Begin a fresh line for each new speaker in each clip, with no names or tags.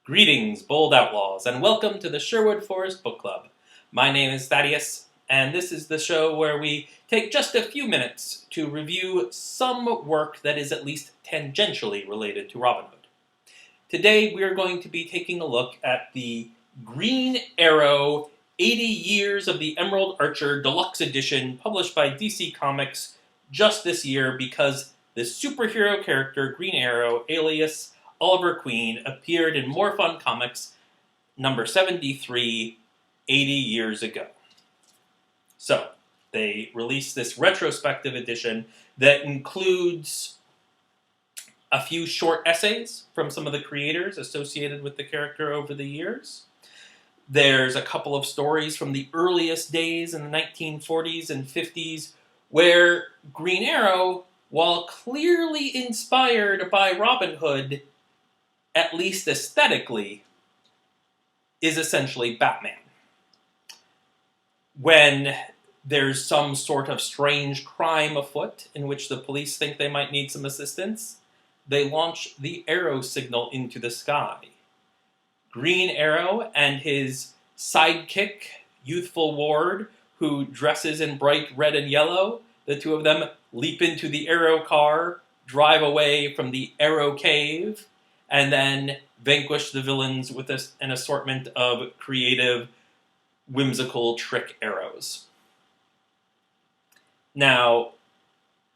Greetings, bold outlaws, and welcome to the Sherwood Forest Book Club. My name is Thaddeus, and this is the show where we take just a few minutes to review some work that is at least tangentially related to Robin Hood. Today we are going to be taking a look at the Green Arrow 80 Years of the Emerald Archer Deluxe Edition published by DC Comics just this year because the superhero character Green Arrow, alias Oliver Queen, appeared in More Fun Comics number 73 80 years ago. So, they released this retrospective edition that includes a few short essays from some of the creators associated with the character over the years. There's a couple of stories from the earliest days in the 1940s and 50s where Green Arrow, while clearly inspired by Robin Hood, at least aesthetically, is essentially Batman. When there's some sort of strange crime afoot in which the police think they might need some assistance, they launch the arrow signal into the sky. Green Arrow and his sidekick, youthful ward, who dresses in bright red and yellow, the two of them leap into the arrow car, drive away from the arrow cave, and then vanquish the villains with an assortment of creative, whimsical trick arrows. Now,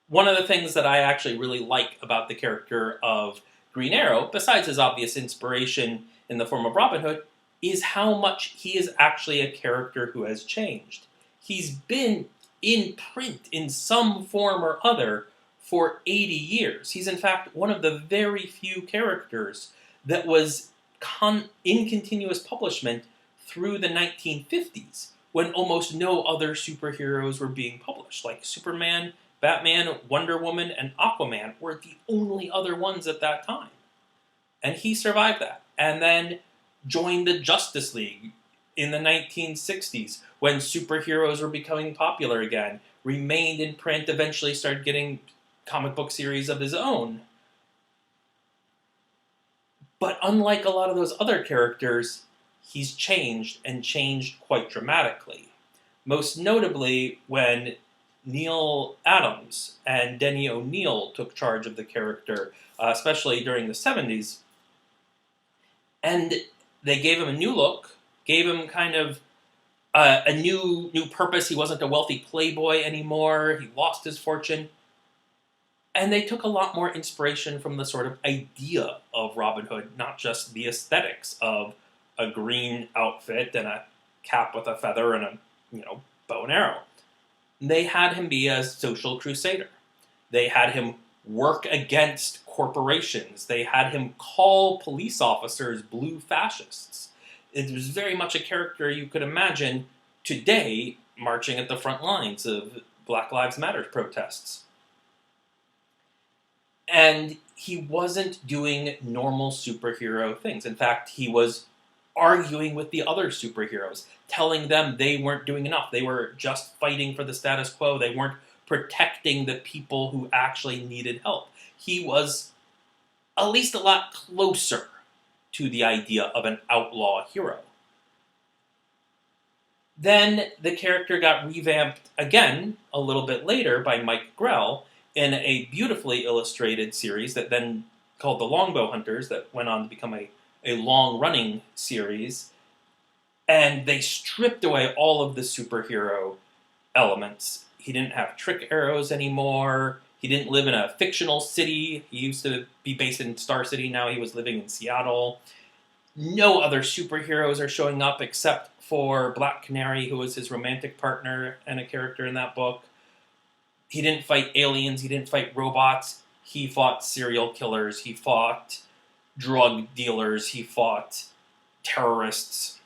one of the things that I actually really like about the character of Green Arrow, besides his obvious inspiration in the form of Robin Hood, is how much he is actually a character who has changed. He's been in print in some form or other for 80 years. He's in fact one of the very few characters that was in continuous publishment through the 1950s, when almost no other superheroes were being published. Like Superman, Batman, Wonder Woman, and Aquaman were the only other ones at that time. And he survived that, and then joined the Justice League in the 1960s, when superheroes were becoming popular again, remained in print, eventually started getting comic book series of his own. But unlike a lot of those other characters, he's changed, and changed quite dramatically. Most notably when Neil Adams and Denny O'Neil took charge of the character, especially during the 70s. And they gave him a new look, gave him kind of a new purpose. He wasn't a wealthy playboy anymore. He lost his fortune. And they took a lot more inspiration from the sort of idea of Robin Hood, not just the aesthetics of a green outfit and a cap with a feather and a, bow and arrow. They had him be a social crusader. They had him work against corporations. They had him call police officers blue fascists. It was very much a character you could imagine today marching at the front lines of Black Lives Matter protests. And he wasn't doing normal superhero things. In fact, he was arguing with the other superheroes, telling them they weren't doing enough. They were just fighting for the status quo. They weren't protecting the people who actually needed help. He was at least a lot closer to the idea of an outlaw hero. Then the character got revamped again a little bit later by Mike Grell in a beautifully illustrated series that then called The Longbow Hunters, that went on to become a long-running series. And they stripped away all of the superhero elements. He didn't have trick arrows anymore. He didn't live in a fictional city. He used to be based in Star City. Now he was living in Seattle. No other superheroes are showing up except for Black Canary, who was his romantic partner and a character in that book. He didn't fight aliens. He didn't fight robots. He fought serial killers. He fought drug dealers. He fought terrorists.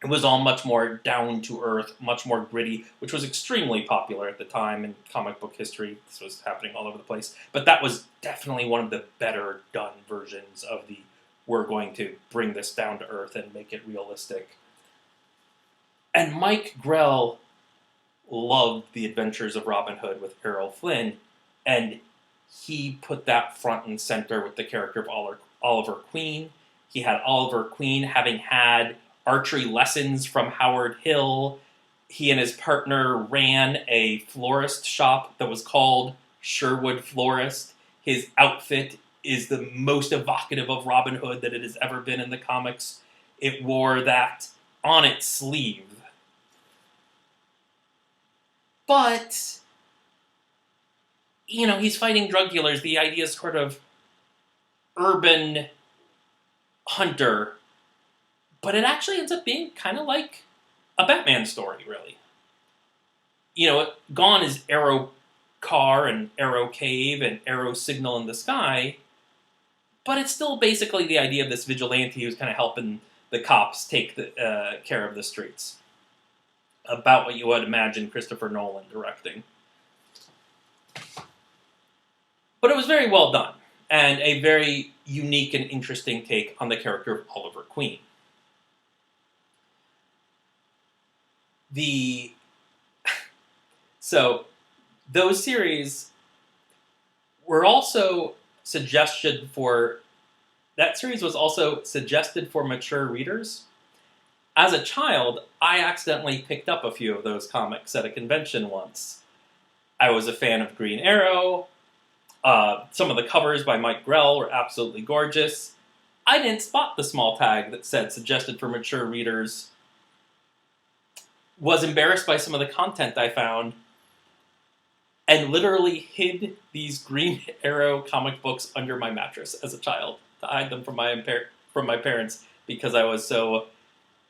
It was all much more down-to-earth, much more gritty, which was extremely popular at the time in comic book history. This was happening all over the place. But that was definitely one of the better done versions of the we're going to bring this down to earth and make it realistic. And Mike Grell loved the adventures of Robin Hood with Errol Flynn, and he put that front and center with the character of Oliver Queen. He had Oliver Queen having had archery lessons from Howard Hill. He and his partner ran a florist shop that was called Sherwood Florist. His outfit is the most evocative of Robin Hood that it has ever been in the comics. It wore that on its sleeve. But, he's fighting drug dealers. The idea is sort of urban hunter. But it actually ends up being kind of like a Batman story, really. Gone is Arrow Car and Arrow Cave and Arrow Signal in the Sky, but it's still basically the idea of this vigilante who's kind of helping the cops take care of the streets. About what you would imagine Christopher Nolan directing. But it was very well done, and a very unique and interesting take on the character of Oliver Queen. So, those series were also suggested for... That series was also suggested for mature readers. As a child, I accidentally picked up a few of those comics at a convention once. I was a fan of Green Arrow. Some of the covers by Mike Grell were absolutely gorgeous. I didn't spot the small tag that said suggested for mature readers. Was embarrassed by some of the content I found, and literally hid these Green Arrow comic books under my mattress as a child to hide them from my parents because I was so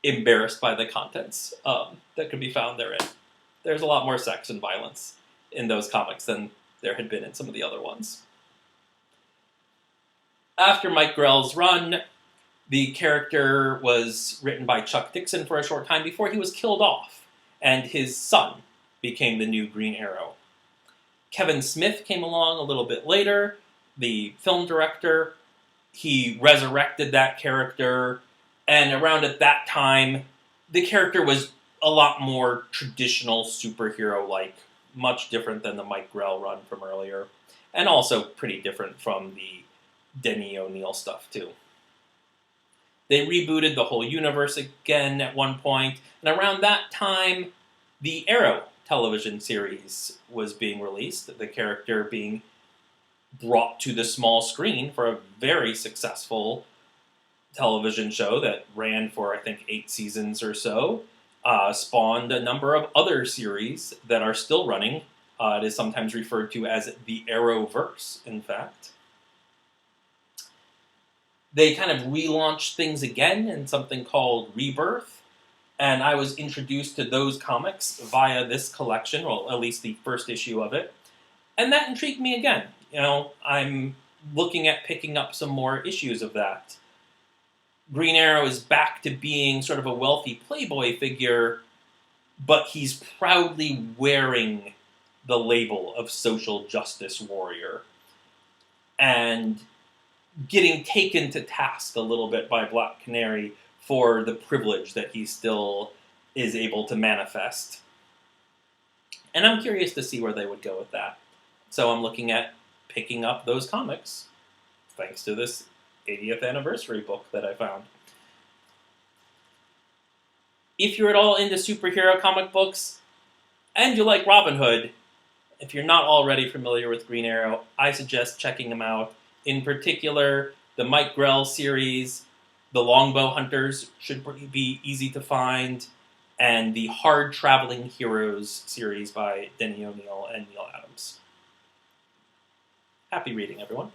embarrassed by the contents that could be found therein. There's a lot more sex and violence in those comics than there had been in some of the other ones. After Mike Grell's run, the character was written by Chuck Dixon for a short time before he was killed off, and his son became the new Green Arrow. Kevin Smith came along a little bit later, the film director. He resurrected that character, and around at that time, the character was a lot more traditional superhero-like, much different than the Mike Grell run from earlier, and also pretty different from the Denny O'Neil stuff, too. They rebooted the whole universe again at one point, and around that time, the Arrow television series was being released, the character being brought to the small screen for a very successful television show that ran for, I think, 8 seasons or so, spawned a number of other series that are still running. It is sometimes referred to as the Arrowverse, in fact. They kind of relaunched things again in something called Rebirth, and I was introduced to those comics via this collection, well, at least the first issue of it, and that intrigued me again. I'm looking at picking up some more issues of that. Green Arrow is back to being sort of a wealthy playboy figure, but he's proudly wearing the label of social justice warrior, and getting taken to task a little bit by Black Canary for the privilege that he still is able to manifest. And I'm curious to see where they would go with that. So I'm looking at picking up those comics, thanks to this 80th anniversary book that I found. If you're at all into superhero comic books, and you like Robin Hood, if you're not already familiar with Green Arrow, I suggest checking them out. In particular, the Mike Grell series, the Longbow Hunters should be easy to find, and the Hard Traveling Heroes series by Denny O'Neil and Neil Adams. Happy reading, everyone.